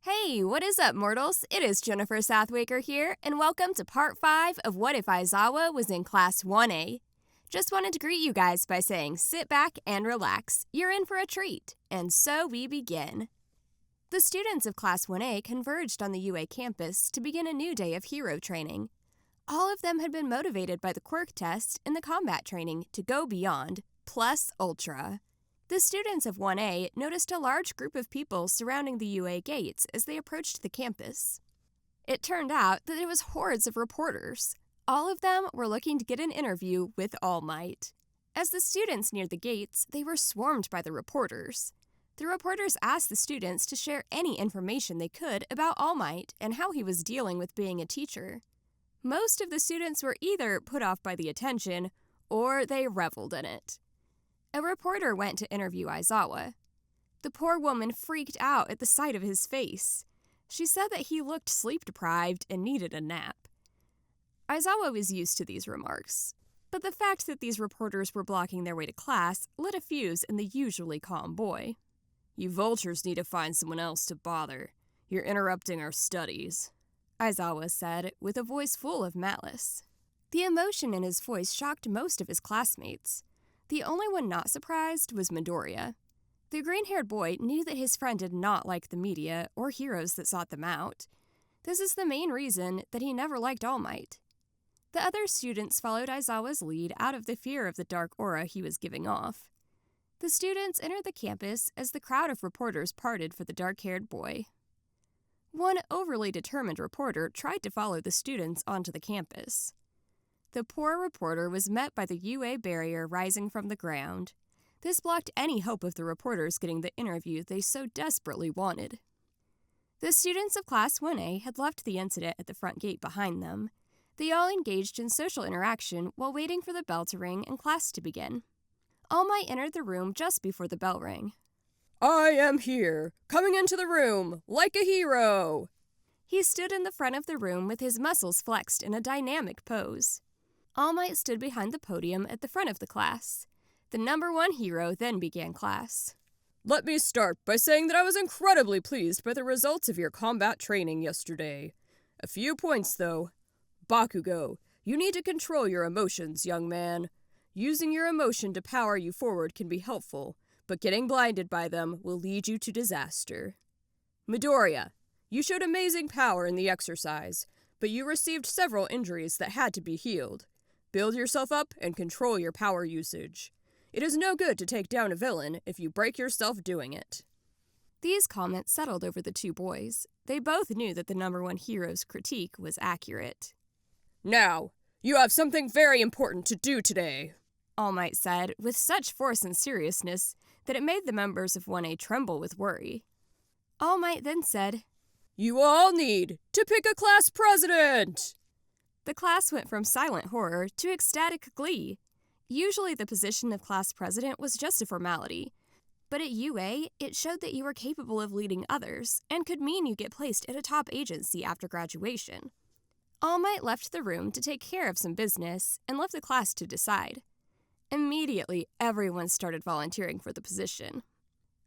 Hey, what is up, mortals? It is JSatwekar here, and welcome to part 5 of What If Aizawa Was in Class 1A. Just wanted to greet you guys by saying sit back and relax. You're in for a treat. And so we begin. The students of Class 1A converged on the UA campus to begin a new day of hero training. All of them had been motivated by the quirk test and the combat training to go beyond, plus ultra. The students of 1A noticed a large group of people surrounding the UA gates as they approached the campus. It turned out that it was hordes of reporters. All of them were looking to get an interview with All Might. As the students neared the gates, they were swarmed by the reporters. The reporters asked the students to share any information they could about All Might and how he was dealing with being a teacher. Most of the students were either put off by the attention or they reveled in it. A reporter went to interview Aizawa. The poor woman freaked out at the sight of his face. She said that he looked sleep-deprived and needed a nap. Aizawa was used to these remarks, but the fact that these reporters were blocking their way to class lit a fuse in the usually calm boy. "You vultures need to find someone else to bother. You're interrupting our studies," Aizawa said, with a voice full of malice. The emotion in his voice shocked most of his classmates. The only one not surprised was Midoriya. The green-haired boy knew that his friend did not like the media or heroes that sought them out. This is the main reason that he never liked All Might. The other students followed Aizawa's lead out of the fear of the dark aura he was giving off. The students entered the campus as the crowd of reporters parted for the dark-haired boy. One overly determined reporter tried to follow the students onto the campus. The poor reporter was met by the UA barrier rising from the ground. This blocked any hope of the reporters getting the interview they so desperately wanted. The students of Class 1A had left the incident at the front gate behind them. They all engaged in social interaction while waiting for the bell to ring and class to begin. All Might entered the room just before the bell rang. "I am here, coming into the room, like a hero!" He stood in the front of the room with his muscles flexed in a dynamic pose. All Might stood behind the podium at the front of the class. The number 1 hero then began class. "Let me start by saying that I was incredibly pleased by the results of your combat training yesterday. A few points, though. Bakugo, you need to control your emotions, young man. Using your emotion to power you forward can be helpful, but getting blinded by them will lead you to disaster. Midoriya, you showed amazing power in the exercise, but you received several injuries that had to be healed. Build yourself up and control your power usage. It is no good to take down a villain if you break yourself doing it." These comments settled over the two boys. They both knew that the number 1 hero's critique was accurate. "Now, you have something very important to do today," All Might said, with such force and seriousness that it made the members of 1A tremble with worry. All Might then said, "You all need to pick a class president!" The class went from silent horror to ecstatic glee. Usually the position of class president was just a formality, but at UA, it showed that you were capable of leading others and could mean you get placed at a top agency after graduation. All Might left the room to take care of some business and left the class to decide. Immediately, everyone started volunteering for the position.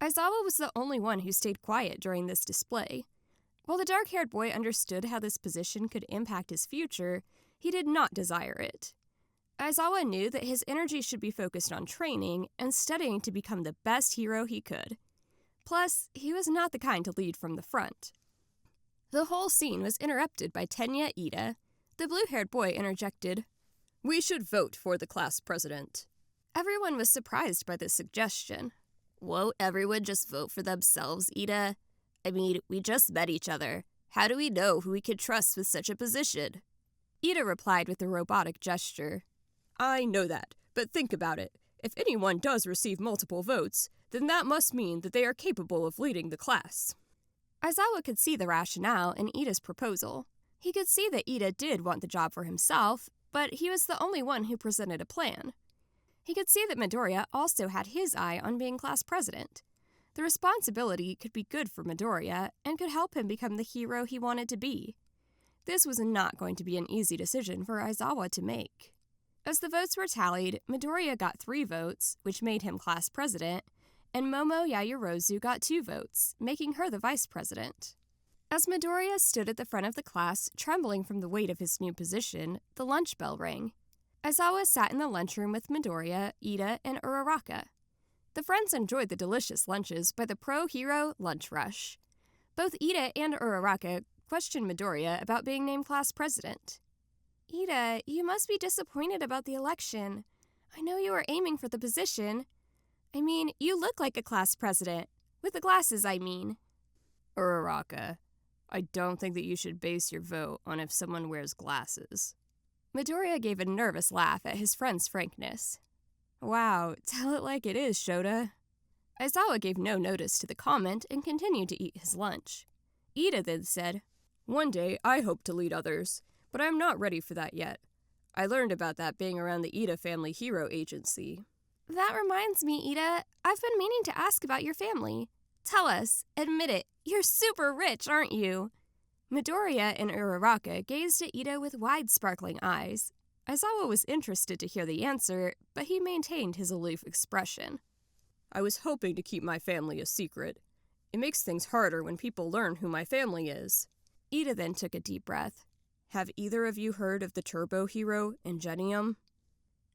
Aizawa was the only one who stayed quiet during this display. While the dark-haired boy understood how this position could impact his future, he did not desire it. Aizawa knew that his energy should be focused on training and studying to become the best hero he could. Plus, he was not the kind to lead from the front. The whole scene was interrupted by Tenya Ida. The blue-haired boy interjected, "We should vote for the class president." Everyone was surprised by this suggestion. Won't everyone just vote for themselves, Ida? I mean, we just met each other. How do we know who we can trust with such a position? Ida replied with a robotic gesture. "I know that, but think about it. If anyone does receive multiple votes, then that must mean that they are capable of leading the class." Aizawa could see the rationale in Ida's proposal. He could see that Ida did want the job for himself, but he was the only one who presented a plan. He could see that Midoriya also had his eye on being class president. The responsibility could be good for Midoriya and could help him become the hero he wanted to be. This was not going to be an easy decision for Aizawa to make. As the votes were tallied, Midoriya got 3 votes, which made him class president, and Momo Yaoyorozu got 2 votes, making her the vice president. As Midoriya stood at the front of the class, trembling from the weight of his new position, the lunch bell rang. Aizawa sat in the lunchroom with Midoriya, Ida, and Uraraka. The friends enjoyed the delicious lunches by the pro-hero lunch rush. Both Ida and Uraraka questioned Midoriya about being named class president. Ida, you must be disappointed about the election. I know you were aiming for the position. I mean, you look like a class president. With the glasses, I mean. Uraraka, I don't think that you should base your vote on if someone wears glasses. Midoriya gave a nervous laugh at his friend's frankness. Wow, tell it like it is, Shota. Aizawa gave no notice to the comment and continued to eat his lunch. Ida then said, One day I hope to lead others, but I'm not ready for that yet. I learned about that being around the Ida family hero agency. That reminds me, Ida, I've been meaning to ask about your family. Tell us, admit it, you're super rich, aren't you? Midoriya and Uraraka gazed at Ida with wide sparkling eyes. Aizawa was interested to hear the answer, but he maintained his aloof expression. I was hoping to keep my family a secret. It makes things harder when people learn who my family is. Ida then took a deep breath. Have either of you heard of the turbo hero, Ingenium?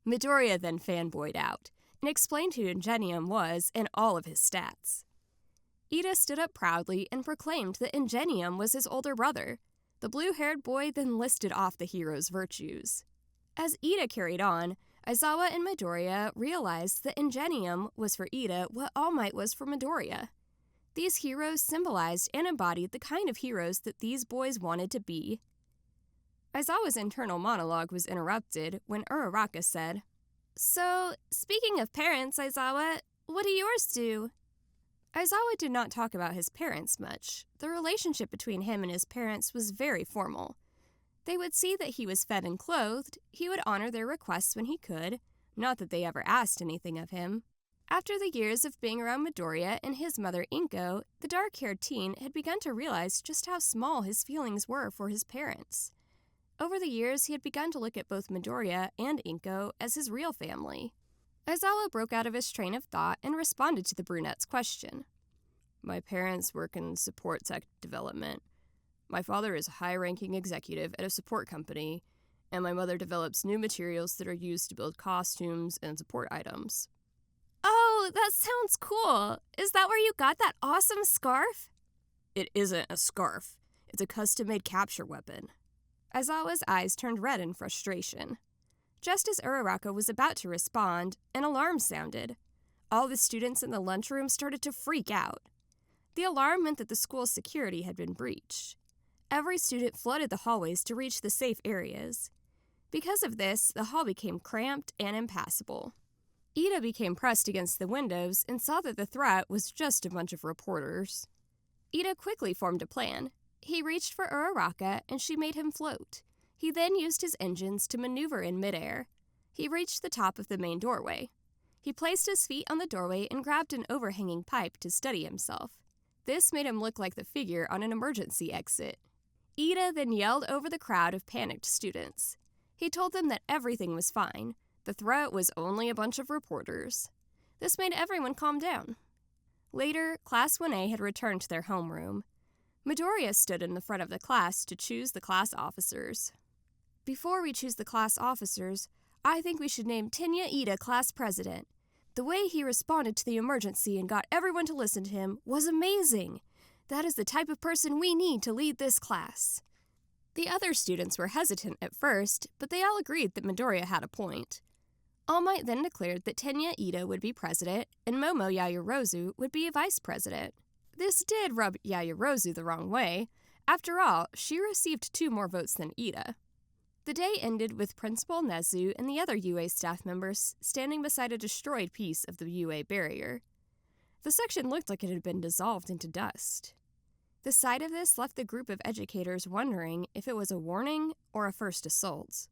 Midoriya then fanboyed out and explained who Ingenium was and all of his stats. Ida stood up proudly and proclaimed that Ingenium was his older brother. The blue-haired boy then listed off the hero's virtues. As Ida carried on, Aizawa and Midoriya realized that Ingenium was for Ida what All Might was for Midoriya. These heroes symbolized and embodied the kind of heroes that these boys wanted to be. Aizawa's internal monologue was interrupted when Uraraka said, So, speaking of parents, Aizawa, what do yours do? Aizawa did not talk about his parents much. The relationship between him and his parents was very formal. They would see that he was fed and clothed, he would honor their requests when he could, not that they ever asked anything of him. After the years of being around Midoriya and his mother Inko, the dark-haired teen had begun to realize just how small his feelings were for his parents. Over the years, he had begun to look at both Midoriya and Inko as his real family. Aizawa broke out of his train of thought and responded to the brunette's question. My parents work in support tech development. My father is a high-ranking executive at a support company, and my mother develops new materials that are used to build costumes and support items. Oh, that sounds cool. Is that where you got that awesome scarf? It isn't a scarf. It's a custom-made capture weapon. Aizawa's eyes turned red in frustration. Just as Uraraka was about to respond, an alarm sounded. All the students in the lunchroom started to freak out. The alarm meant that the school's security had been breached. Every student flooded the hallways to reach the safe areas. Because of this, the hall became cramped and impassable. Ida became pressed against the windows and saw that the threat was just a bunch of reporters. Ida quickly formed a plan. He reached for Uraraka and she made him float. He then used his engines to maneuver in midair. He reached the top of the main doorway. He placed his feet on the doorway and grabbed an overhanging pipe to steady himself. This made him look like the figure on an emergency exit. Ida then yelled over the crowd of panicked students. He told them that everything was fine. The threat was only a bunch of reporters. This made everyone calm down. Later, Class 1A had returned to their homeroom. Midoriya stood in the front of the class to choose the class officers. Before we choose the class officers, I think we should name Tenya Ida class president. The way he responded to the emergency and got everyone to listen to him was amazing. That is the type of person we need to lead this class. The other students were hesitant at first, but they all agreed that Midoriya had a point. All Might then declared that Tenya Ida would be president and Momo Yaoyorozu would be vice president. This did rub Yaoyorozu the wrong way. After all, she received 2 more votes than Ida. The day ended with Principal Nezu and the other UA staff members standing beside a destroyed piece of the UA barrier. The section looked like it had been dissolved into dust. The sight of this left the group of educators wondering if it was a warning or a first assault.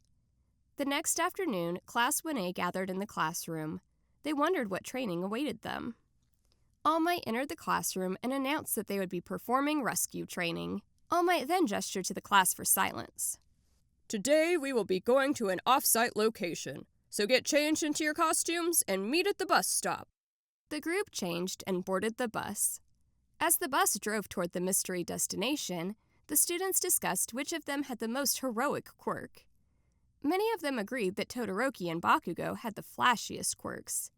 The next afternoon, Class 1A gathered in the classroom. They wondered what training awaited them. All Might entered the classroom and announced that they would be performing rescue training. All Might then gestured to the class for silence. Today we will be going to an off-site location, so get changed into your costumes and meet at the bus stop. The group changed and boarded the bus. As the bus drove toward the mystery destination, the students discussed which of them had the most heroic quirk. Many of them agreed that Todoroki and Bakugo had the flashiest quirks.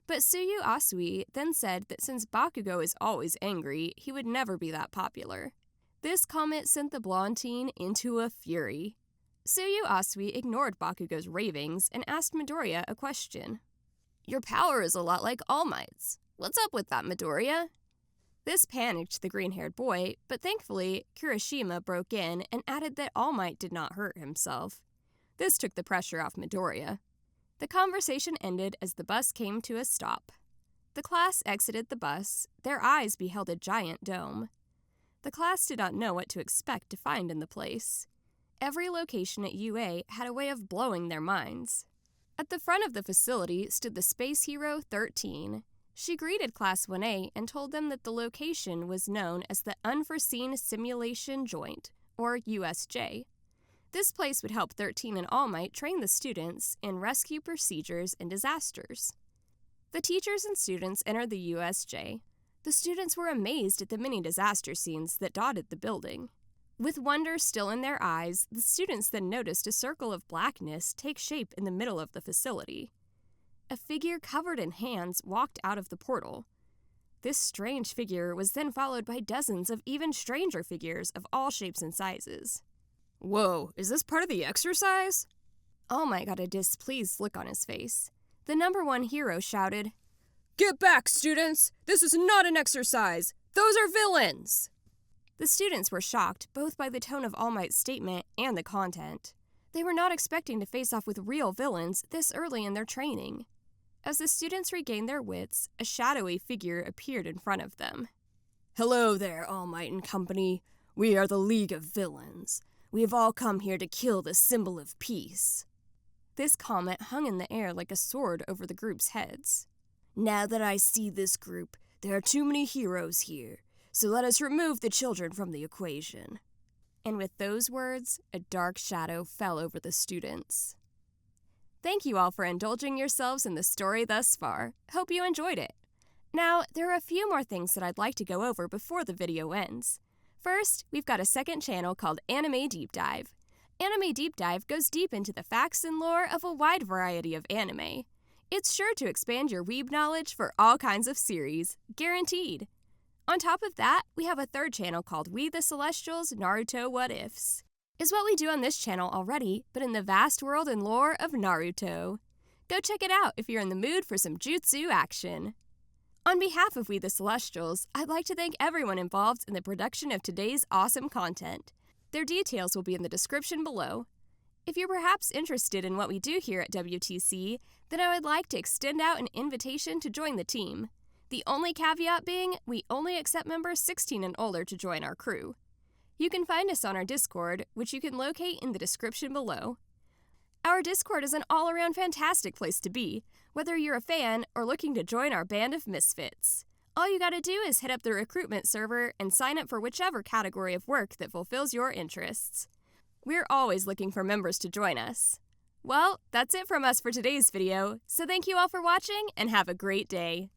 But Tsuyu Asui then said that since Bakugo is always angry, he would never be that popular. This comment sent the blonde teen into a fury. Tsuyu Asui ignored Bakugo's ravings and asked Midoriya a question. Your power is a lot like All Might's. What's up with that, Midoriya? This panicked the green-haired boy, but thankfully, Kirishima broke in and added that All Might did not hurt himself. This took the pressure off Midoriya. The conversation ended as the bus came to a stop. The class exited the bus. Their eyes beheld a giant dome. The class did not know what to expect to find in the place. Every location at UA had a way of blowing their minds. At the front of the facility stood the space hero 13. She greeted Class 1A and told them that the location was known as the Unforeseen Simulation Joint, or USJ. This place would help 13 and All Might train the students in rescue procedures and disasters. The teachers and students entered the USJ. The students were amazed at the many disaster scenes that dotted the building. With wonder still in their eyes, the students then noticed a circle of blackness take shape in the middle of the facility. A figure covered in hands walked out of the portal. This strange figure was then followed by dozens of even stranger figures of all shapes and sizes. Whoa, is this part of the exercise? All Might got a displeased look on his face. The number 1 hero shouted, Get back, students! This is not an exercise! Those are villains! The students were shocked both by the tone of All Might's statement and the content. They were not expecting to face off with real villains this early in their training. As the students regained their wits, a shadowy figure appeared in front of them. Hello there, All Might and company. We are the League of Villains. We have all come here to kill the symbol of peace. This comment hung in the air like a sword over the group's heads. Now that I see this group, there are too many heroes here, so let us remove the children from the equation. And with those words, a dark shadow fell over the students. Thank you all for indulging yourselves in the story thus far. Hope you enjoyed it. Now, there are a few more things that I'd like to go over before the video ends. First, we've got a second channel called Anime Deep Dive. Anime Deep Dive goes deep into the facts and lore of a wide variety of anime. It's sure to expand your weeb knowledge for all kinds of series, guaranteed. On top of that, we have a third channel called We the Celestials Naruto What Ifs. It's what we do on this channel already, but in the vast world and lore of Naruto. Go check it out if you're in the mood for some jutsu action. On behalf of We the Celestials, I'd like to thank everyone involved in the production of today's awesome content. Their details will be in the description below. If you're perhaps interested in what we do here at WTC, then I would like to extend out an invitation to join the team. The only caveat being, we only accept members 16 and older to join our crew. You can find us on our Discord, which you can locate in the description below. Our Discord is an all-around fantastic place to be, whether you're a fan or looking to join our band of misfits. All you gotta do is hit up the recruitment server and sign up for whichever category of work that fulfills your interests. We're always looking for members to join us. Well, that's it from us for today's video, so thank you all for watching and have a great day.